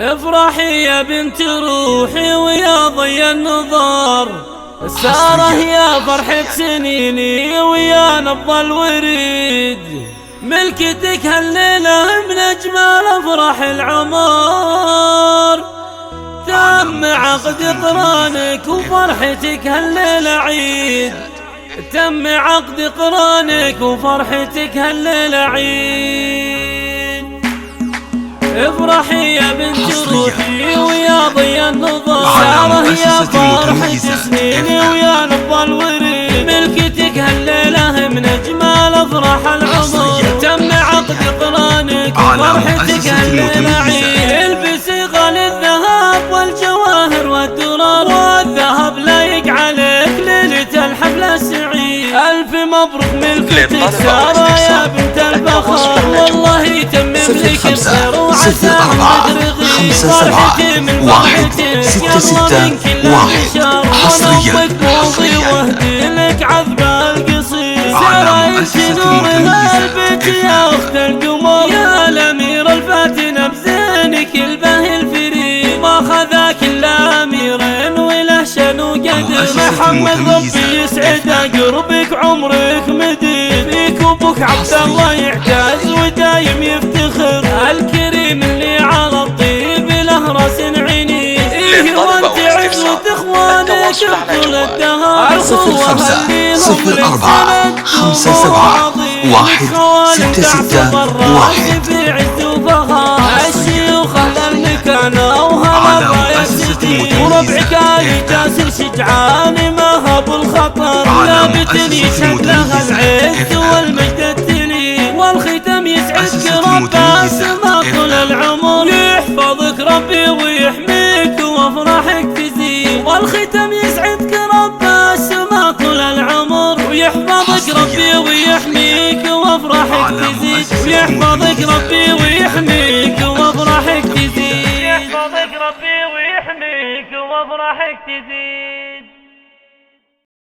افرحي يا بنت روحي ويا ضي النظر، السارة يا فرحة سنيني ويا نبض الوريد، ملكتك هالليلة من أجمل أفراح العمر، تم عقد قرانك وفرحتك هالليلة عيد، تم عقد قرانك وفرحتك هالليلة عيد. افرحي يا بنت روحي ويا ضي النظر، سارة يا فرحة سنيني ويا نبض الوريد، ملكتك هالليلة من أجمل أفراح العمر، تم عقد قرانك وفرحتك هالليلة عيد. البسي غالي الذهب والجواهر والدرر، والذهب لايق عليك ليلة الحفل السعيد، ألف مبروك ملكتك سارة يا بنت الفخر، والله يتمم لك الخير وعسى تدرغي فرحتي من فرحتك، يلا من كل البشر ونطق واهدي لك عذب القصير، سارة انت نور البيت يا اخت القمر، يا الامير الفاتنة بزينك الباهي الفريد، ما خذاك الا اميرين وله شان وقدر، محمد ربي يسعد قربك عمرك مديد، فيك وابوك عبد الله يعتز ودايم يفتخر، الكريم اللي على الطيب له راس عيني، ايه وانت عزوة اخوانك طول الدهر، 0557171661 في عز وفخر، الشيوخ اهل المكانة وهلا بايستي، وربعك جاسر شجعان ما هب الخطر، لابد يشهد لها العز والمجد التلي، والختم يسعدك رب السما طول العمر، يحفظك ربي ويحميك وافراحك تزيد، والختم يسعدك رب السما طول العمر، ويحفظك ربي ويحميك وافراحك تزيد، ويحفظك ربي ويحميك وافراحك تزيد، يحفظك ربي ويحميك وافراحك تزيد.